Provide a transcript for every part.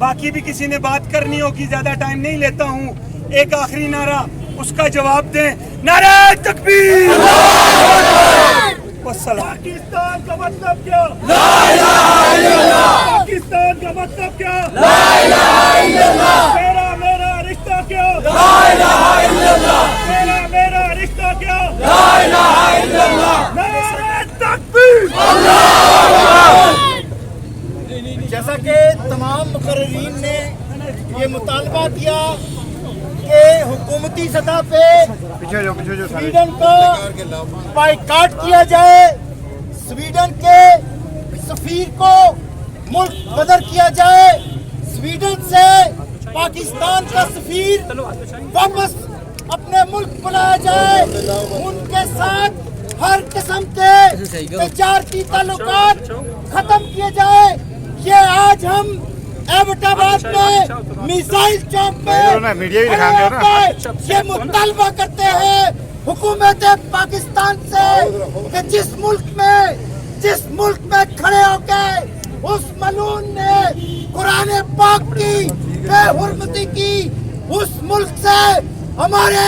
باقی بھی کسی نے بات کرنی ہوگی, زیادہ ٹائم نہیں لیتا ہوں. ایک آخری نعرہ, اس کا جواب دیں. نعرہ تکبیر, والسلام. پاکستان کا مطلب کیا؟ لا الہ الا اللہ. پاکستان کا مطلب کیا؟ لا الہ الا اللہ. میرا رشتہ کیا؟ لا الہ الا اللہ. میرا رشتہ کیا؟ لا الہ الا اللہ. نعرہ تکبیر. جیسا کہ تمام مقررین نے یہ مطالبہ کیا کہ حکومتی سطح پہ سویڈن کا بائیکاٹ کیا جائے, سویڈن کے سفیر کو ملک بدر کیا جائے, سویڈن سے پاکستان کا سفیر واپس اپنے ملک بلایا جائے, ان کے ساتھ ہر قسم کے تجارتی تعلقات ختم کیے جائے. یہ آج ہم ایبٹ آباد میں میزائل چوک میں یہ مطالبہ کرتے ہیں حکومت پاکستان سے کہ جس ملک میں کھڑے ہو کے اس ملعون نے قرآن پاک کی بے حرمتی کی, اس ملک سے ہمارے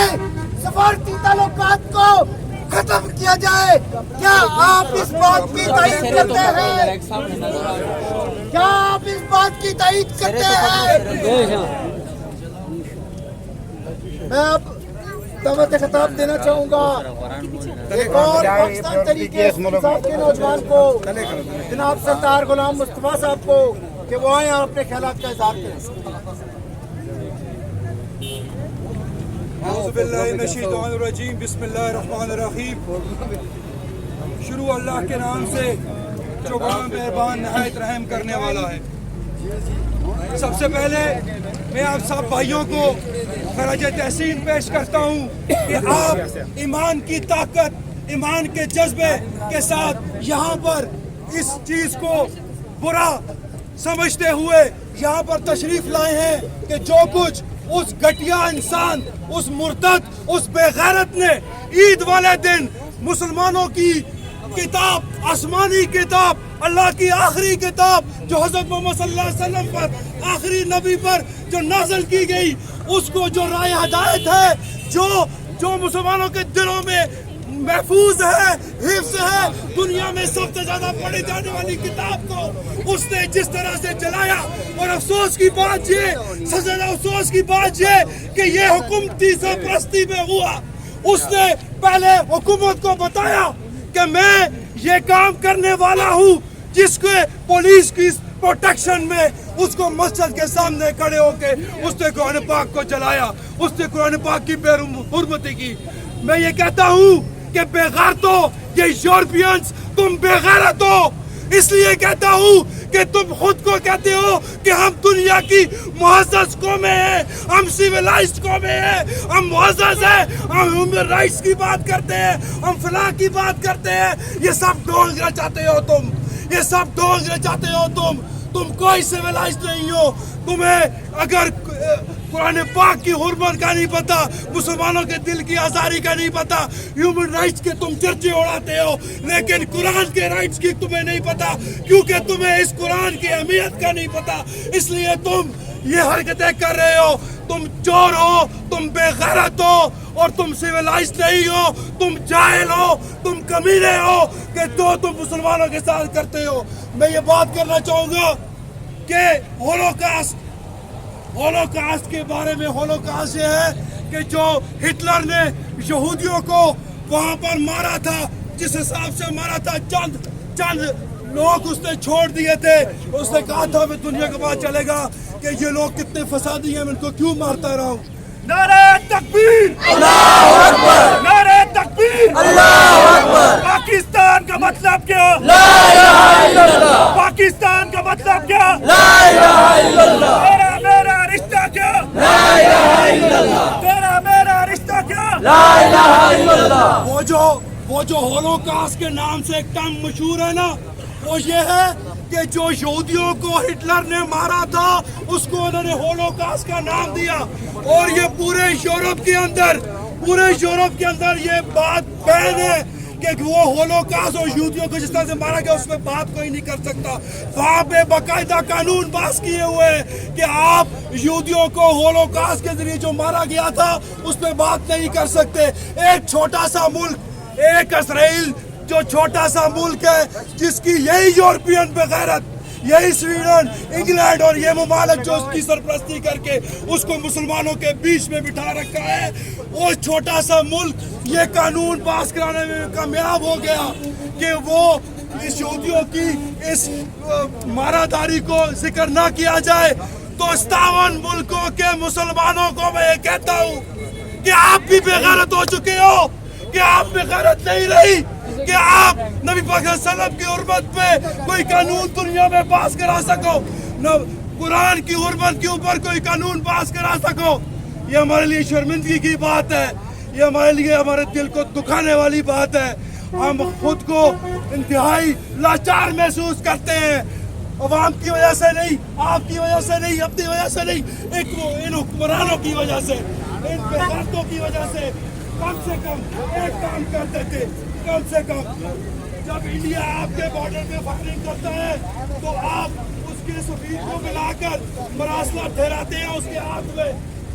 سفارتی تعلقات کو ختم کیا جائے. کیا آپ اس بات کی تائید کرتے ہیں؟ کیا آپ اس بات کی تائید کرتے ہیں؟ میں اب دعوت خطاب دینا چاہوں گا ایک اور پاکستان طریقے انصاف کے نوجوان کو, جناب سردار غلام مصطفیٰ صاحب کو, کہ وہ آئیں اور اپنے خیالات کا اظہار کریں. اعوذ باللہ من الشیطان الرجیم, بسم اللہ الرحمن الرحیم. شروع اللہ کے نام سے جو بڑا مہربان نہایت رحم کرنے والا ہے. سب سے پہلے میں آپ سب بھائیوں کو خراج تحسین پیش کرتا ہوں کہ آپ ایمان کی طاقت, ایمان کے جذبے کے ساتھ یہاں پر اس چیز کو برا سمجھتے ہوئے یہاں پر تشریف لائے ہیں کہ جو کچھ اس گھٹیا انسان, اس مرتد, اس بے غیرت نے عید والے دن مسلمانوں کی کتاب, آسمانی کتاب, اللہ کی آخری کتاب جو حضرت محمد صلی اللہ علیہ وسلم پر, آخری نبی پر جو نازل کی گئی, اس کو جو رائے ہدایت ہے, جو مسلمانوں کے دلوں میں محفوظ ہے, حفظ ہے, دنیا میں سب سے زیادہ پڑھی جانے والی کتاب کو اس نے جس طرح سے جلایا. اور افسوس کی بات یہ, سب سے زیادہ افسوس کی بات یہ کہ یہ حکومتی سرپرستی میں ہوا. اس نے پہلے حکومت کو بتایا کہ میں یہ کام کرنے والا ہوں, جس کے پولیس کی پروٹیکشن میں اس کو مسجد کے سامنے کھڑے ہو کے اس نے قرآن پاک کو جلایا, اس نے قرآن پاک کی بے حرمتی کی. میں یہ کہتا ہوں کہ بے غیرتو, یہ یورپینز تم بے غیرت ہو. اس لیے کہتا ہوں کہ تم خود کو کہتے ہو کہ ہم دنیا کی معزز قومیں ہیں, ہم سیولائزڈ قومیں ہیں, ہم معزز ہیں, ہم ہیومن رائٹس کی بات کرتے ہیں, ہم فلاح کی بات کرتے ہیں. یہ سب ڈھونگنا چاہتے ہو تم, یہ سب ڈھونگنا چاہتے ہو تم کوئی سیولائزڈ نہیں ہو. تمہیں اگر قرآن پاک کی حرمت کا نہیں پتا, مسلمانوں کے دل کی آزاری کا نہیں پتا, ہیومن رائٹس کے تم چرچے اڑاتے ہو, لیکن قرآن کے رائٹس کی تمہیں نہیں پتا, کیونکہ تمہیں اس قرآن کی اہمیت کا نہیں پتا. اس لیے تم یہ حرکتیں کر رہے ہو. تم چور ہو, تم بے غیرت ہو, اور تم سیولائزڈ نہیں ہو, تم جاہل ہو, تم کمینے ہو کہ جو تم مسلمانوں کے ساتھ کرتے ہو. میں یہ بات کرنا چاہوں گا کہ ہولوکاسٹ کے بارے میں. ہولوکاسٹ یہ ہے کہ جو ہٹلر نے یہودیوں کو وہاں پر مارا تھا, جس حساب سے مارا تھا, چند لوگ اس نے چھوڑ دیے تھے. اس نے کہا تھا میں دنیا کے بعد چلے گا کہ یہ لوگ کتنے فسادی ہیں, میں ان کو کیوں مارتا رہا ہوں. نعرہ تکبیر, اللہ اکبر. نعرہ تکبیر, اللہ اکبر. پاکستان کا مطلب کیا؟ لا الہ الا اللہ. پاکستان کا مطلب کیا؟ لا الہ الا اللہ. میرا رشتہ کیا؟ لا الہ الا اللہ. میرا رشتہ کیا؟ لا الہ الا اللہ. وہ جو ہولوکاسٹ کے نام سے ایک ٹرم مشہور ہے نا, وہ یہ ہے کہ جو یہودیوں کو ہٹلر نے مارا تھا اس کو انہوں نے ہولوکاسٹ کا نام دیا. اور یہ پورے یورپ کے اندر یہ بات بین ہے کہ وہ ہولوکاسٹ اور یہودیوں کو جس طرح سے مارا گیا اس میں بات کوئی نہیں کر سکتا. وہاں پہ باقاعدہ قانون پاس کیے ہوئے ہیں کہ آپ یہودیوں کو ہولوکاسٹ کے ذریعے جو مارا گیا تھا اس پہ بات نہیں کر سکتے. ایک چھوٹا سا ملک، ایک اسرائیل جو چھوٹا سا ملک ہے جس کی یہی یورپین بغیرت، یہی سویڈن، انگلینڈ اور یہ ممالک جو اس کی سرپرستی کر کے اس کو مسلمانوں کے بیچ میں بٹھا رکھا ہے، وہ چھوٹا سا ملک یہ قانون پاس کرانے میں کامیاب ہو گیا کہ وہ اس یہودیوں کی اس ماراداری کو ذکر نہ کیا جائے. تو 57 ملکوں کے مسلمانوں کو میں یہ کہتا ہوں کہ آپ بھی بے غیرت ہو چکے ہو، کہ آپ میں غیرت نہیں رہی کہ آپ نبی پاک صلی اللہ علیہ وسلم کی حرمت پہ کوئی قانون دنیا میں پاس کرا سکو، نہ قرآن کی حرمت کے اوپر کوئی قانون پاس کرا سکو. یہ ہمارے لیے شرمندگی کی بات ہے، یہ ہمارے لیے ہمارے دل کو دکھانے والی بات ہے. ہم خود کو انتہائی لاچار محسوس کرتے ہیں، عوام کی وجہ سے نہیں، آپ کی وجہ سے نہیں، اپنی وجہ سے نہیں، ایک ان حکمرانوں کی وجہ سے، ان بغاوتوں کی وجہ سے. کم سے کم ایک کام کرتے تھے، کم سے کم جب انڈیا آپ کے بارڈر پہ فائرنگ کرتا ہے تو آپ اس کے سفیر کو ملا کر مراسلہ ٹھہراتے ہیں اس کے ہاتھ میں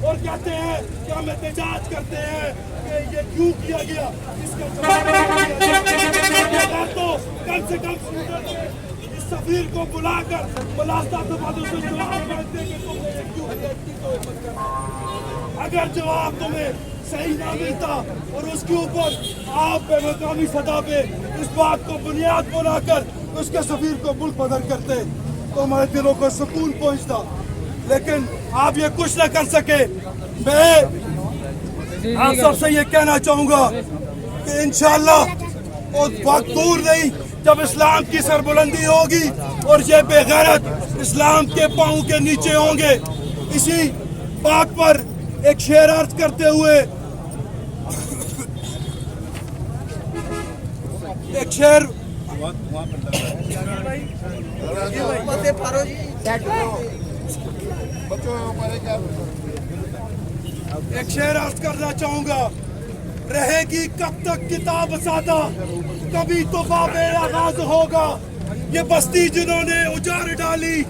اور کہتے ہیں کہ ہم احتجاج کرتے ہیں کہ یہ کیوں کیا گیا، اس کا جواب تو کم سے کم اس سفیر کو بلا کر مراسلہ تو بعد اس سے جواب مانگتے کہ تم نے کیوں کیا. اگر جواب تمہیں صحیح نہ ملتا اور اس کے اوپر آپ بے مقامی سطح پہ اس بات کو بنیاد بنا کر اس کے سفیر کو ملک بدر کرتے تو ہمارے دلوں کو سکون پہنچتا. لیکن آپ یہ کچھ نہ کر سکے. میں آپ سب سے یہ کہنا چاہوں گا کہ انشاءاللہ اور وقت دور نہیں جب اسلام کی سربلندی ہوگی اور یہ بے غیرت اسلام کے پاؤں کے نیچے ہوں گے. اسی بات پر ایک شعر عرض کرتے ہوئے ایک شعر عرض کرنا چاہوں گا. رہے گی کب تک کتاب سادہ، کبھی تو باب آغاز ہوگا. یہ بستی جنہوں نے اجاڑ ڈالی،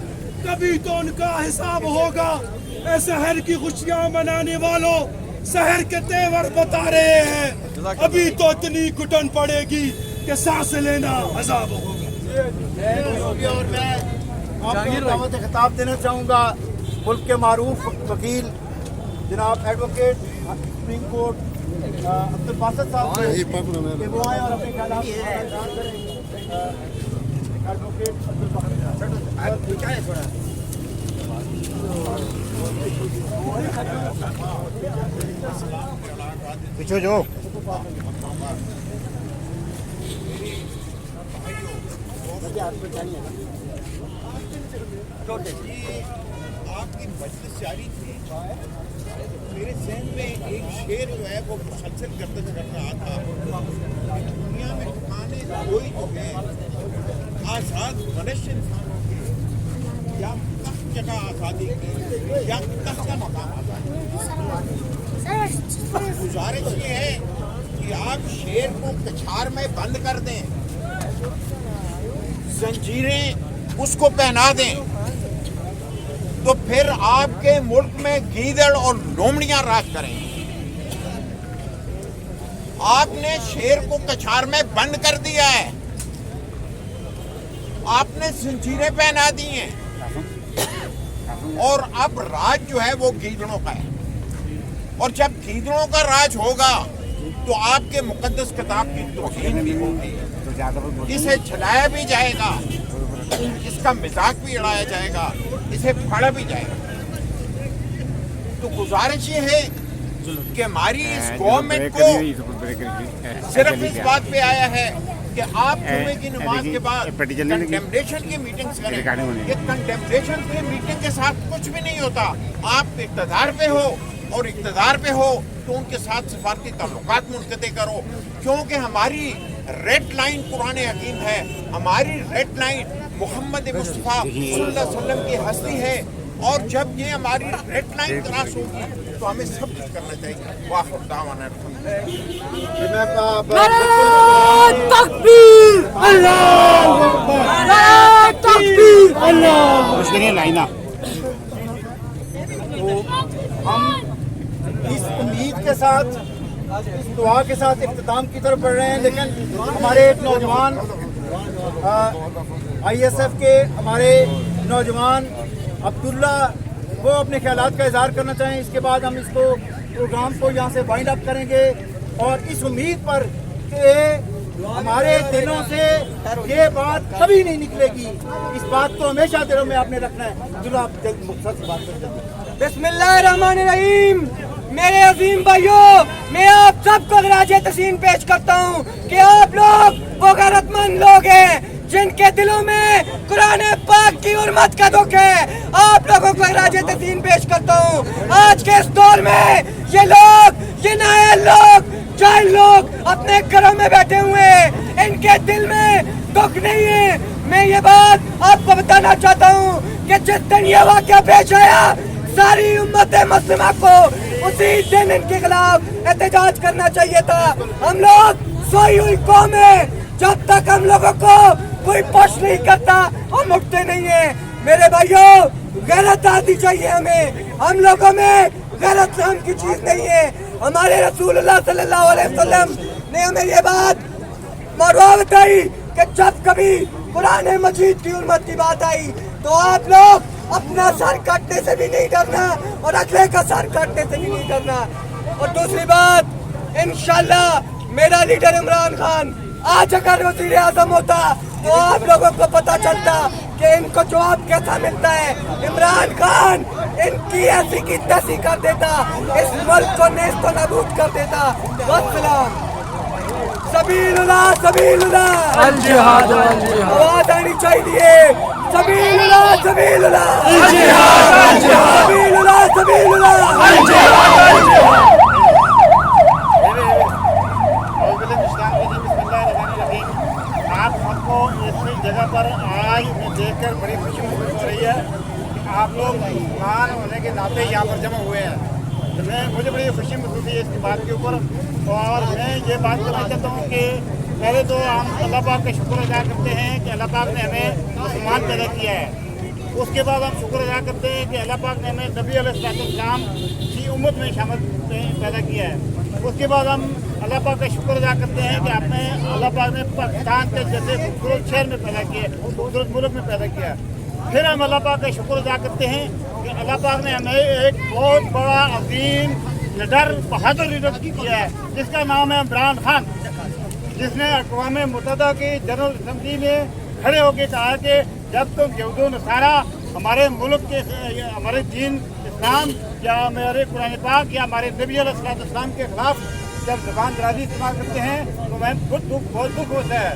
کبھی تو ان کا حساب ہوگا. اے سحر کی خوشیاں منانے والوں، سحر کے تیور بتا رہے ہیں، ابھی تو اتنی گھٹن پڑے گی کہ سانس لینا عذاب ہوگا. اور میں آپ کو دعوت خطاب دینا چاہوں گا ملک کے معروف وکیل جناب ایڈوکیٹ سپریم کورٹ عبد الباسط صاحب کہ وہ آئے اور اپنے خیالات ایڈوکیٹ عبد الباسط. پیچھے جو آپ کی مجلس جاری تھی، میرے ذہن میں ایک شعر جو ہے وہ مسلسل کرتے چل رہا تھا. دنیا میں ٹھکانے کوئی جو ہے آزاد منش انسانوں کے یا کس جگہ آزادی کی یا کس کا مقام آزادی. گزارش یہ ہے کہ آپ شعر کو کچھار میں بند کر دیں، زنجیریں اس کو پہنا دیں، تو پھر آپ کے ملک میں گیدڑ اور لومڑیاں راج کریں. آپ نے شیر کو کچھار میں بند کر دیا ہے، آپ نے زنجیریں پہنا دی ہیں اور اب راج جو ہے وہ گیدڑوں کا ہے. اور جب گیدڑوں کا راج ہوگا تو آپ کے مقدس کتاب کی توہین بھی ہوگی، اسے جلایا بھی جائے گا، اس کا مذاق بھی اڑایا جائے گا، اسے پھاڑا بھی جائے گا. تو گزارش یہ ہے کہ ہماری اس گورنمنٹ کو صرف اس بات پہ آیا ہے کہ آپ جمعے کی نماز کے بعد کنڈیمنیشن کی میٹنگز کریں. یہ کنڈیمنیشن کی میٹنگ کے ساتھ کچھ بھی نہیں ہوتا. آپ اقتدار پہ ہو اور اقتدار پہ ہو تو ان کے ساتھ سفارتی تعلقات منقطع کرو، کیونکہ ہماری ریڈ لائن قرآن حکیم ہے، ہماری ریڈ لائن محمد مصطفیٰ صلی اللہ علیہ وسلم کی ہستی ہے. اور جب یہ ہماری ریڈ لائن کراس ہوگی تو ہمیں سب کچھ کرنا چاہیے. واخر دعوانا تکبیر اللہ تکبیر اللہ. ہم اس امید کے ساتھ اس دعا کے ساتھ اختتام کی طرف بڑھ رہے ہیں، لیکن ہمارے ایک نوجوان آئی ایس ایف کے ہمارے نوجوان عبداللہ وہ اپنے خیالات کا اظہار کرنا چاہیں. اس کے بعد ہم اس کو پروگرام کو یہاں سے وائنڈ اپ کریں گے اور اس امید پر کہ ہمارے دلوں سے یہ بات کبھی نہیں نکلے گی، اس بات کو ہمیشہ دلوں میں آپ نے رکھنا ہے. عبداللہ آپ جلد مختصر سے بات کرتے ہیں. بسم اللہ الرحمن الرحیم. میرے عظیم بھائیوں، میں آپ سب کو خراج تحسین پیش کرتا ہوں کہ آپ لوگ وہ غیرت مند لوگ ہیں جن کے دلوں میں قرآن پاک کی حرمت کا دکھ ہے. آپ لوگوں کو خراج تحسین پیش کرتا ہوں. آج کے اس دور میں یہ لوگ، یہ نااہل لوگ، جاہل لوگ اپنے گھروں میں بیٹھے ہوئے ہیں، ان کے دل میں دکھ نہیں ہے. میں یہ بات آپ کو بتانا چاہتا ہوں کہ جس دن یہ واقعہ پیش آیا ساری امت مسلمہ کو اسی دن ان کے خلاف احتجاج کرنا چاہیے تھا. ہم لوگ سوئی ہوئی قوم ہیں، جب تک ہم لوگوں کو کوئی پوش نہیں کرتا ہم اٹھتے نہیں ہیں. میرے بھائیوں، غیرت آتی چاہیے ہمیں. ہم لوگوں میں غیرت نام کی چیز نہیں ہے. ہمارے رسول اللہ صلی اللہ علیہ وسلم نے ہمیں یہ بات مروا بتائی کہ جب کبھی قرآن مجید کی حرمت کی بات آئی تو آپ لوگ اپنا سر کاٹنے سے بھی نہیں ڈرنا اور اگلے کا سر کاٹنے سے بھی نہیں ڈرنا. اور دوسری بات، انشاءاللہ میرا لیڈر عمران خان آج اگر وزیر اعظم ہوتا تو آپ لوگوں کو پتا چلتا کہ ان کو جواب کیسا ملتا ہے. عمران خان ان کی ایسی کی تیسی کر دیتا، اس ملک کو نیست و نابود کر دیتا. والسلام. سبیل اللہ سبیل اللہ الجہاد والجہاد. آواز آنی چاہیے. سبیل اللہ سبیل اللہ الجہاد والجہاد. سبیل اللہ سبیل اللہ الجہاد والجہاد. آپ سب کو اس جگہ پر آج دیکھ کر بڑی خوشی محسوس ہو رہی ہے کہ آپ لوگ مسلمان ہونے کے ناطے یہاں پر جمع ہوئے ہیں. تو مجھے بڑی خوشی محسوس ہوئی ہے اس کی بات کے اوپر. اور میں یہ بات کرنا چاہتا ہوں کہ پہلے تو ہم اللہ پاک کا شکر ادا کرتے ہیں کہ اللہ پاک نے ہمیں مسلمان پیدا کیا ہے. اس کے بعد ہم شکر ادا کرتے ہیں کہ اللہ پاک نے ہمیں نبی علیہ السلام کی امت میں شامل پیدا کیا ہے. اس کے بعد ہم اللہ پاک کا شکر ادا کرتے ہیں کہ آپ نے اللہ پاک نے پاکستان کے جیسے خوبصورت شہر میں پیدا کیا، خوبصورت ملک میں پیدا کیا. پھر ہم اللہ پاک کا شکر ادا کرتے ہیں کہ اللہ پاک نے ہمیں ایک بہت بڑا عظیم لیڈر، بہادر لیڈر کیا ہے جس کا نام ہے عمران خان، جس نے اقوام متحدہ کی جنرل اسمبلی میں کھڑے ہو کے کہا کہ جب تم یہود و نصارہ ہمارے ملک کے، ہمارے دین اسلام یا ہمارے قرآن پاک یا ہمارے نبی علیہ السلام کے خلاف جب زبان درازی استعمال کرتے ہیں تو میں بہت دکھ ہوتا ہے.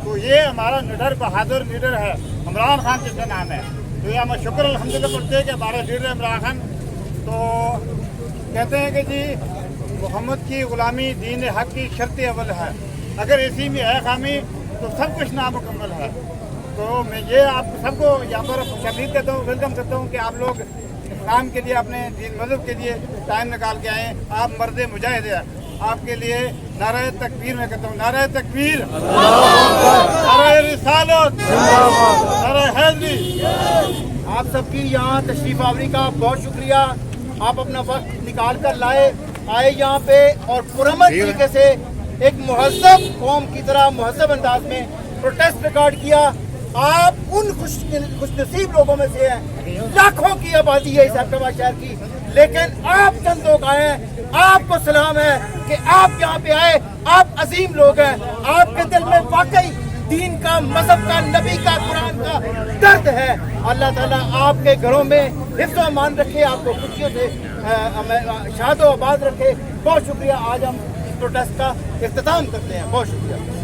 تو یہ ہمارا لیڈر، بہادر لیڈر ہے عمران خان جس کا نام ہے. تو یہ ہم شکر الحمدللہ کرتے ہیں کہ ہمارا لیڈر عمران خان. تو کہتے ہیں کہ جی محمد کی غلامی دین حق کی شرط اول ہے، اگر اسی میں ہے خامی تو سب کچھ نامکمل ہے. تو میں یہ آپ سب کو یہاں پر خوشامدید کہتا ہوں، ویلکم کرتا ہوں کہ آپ لوگ اسلام کے لیے، اپنے دین مذہب کے لیے ٹائم نکال کے آئیں. آپ مرد مجاہد ہیں. آپ کے لیے نعرہ تکبیر میں کہتا ہوں، نعرہ تکبیر، نعرہ رسالت، نعرہ حیدری. آپ سب کی یہاں تشریف آوری کا بہت شکریہ. آپ اپنا وقت نکال کر آئے یہاں پہ اور پرامن طریقے سے ایک مہذب قوم کی طرح مہذب انداز میں پروٹیسٹ ریکارڈ کیا. آپ ان خوش نصیب لوگوں میں سے ہیں، لاکھوں کی آبادی ہے اس حیدرآباد شہر کی، لیکن آپ چند لوگ آئے ہیں. آپ کو سلام ہے کہ آپ یہاں پہ آئے. آپ عظیم لوگ ہیں. آپ کے دل میں واقعی دین کا، مذہب کا، نبی کا، قرآن کا درد ہے. اللہ تعالیٰ آپ کے گھروں میں حفظ و امان رکھے، آپ کو خوشیوں سے شاد و آباد رکھے. بہت شکریہ. آج ہم اس پروٹیسٹ کا اختتام کرتے ہیں. بہت شکریہ.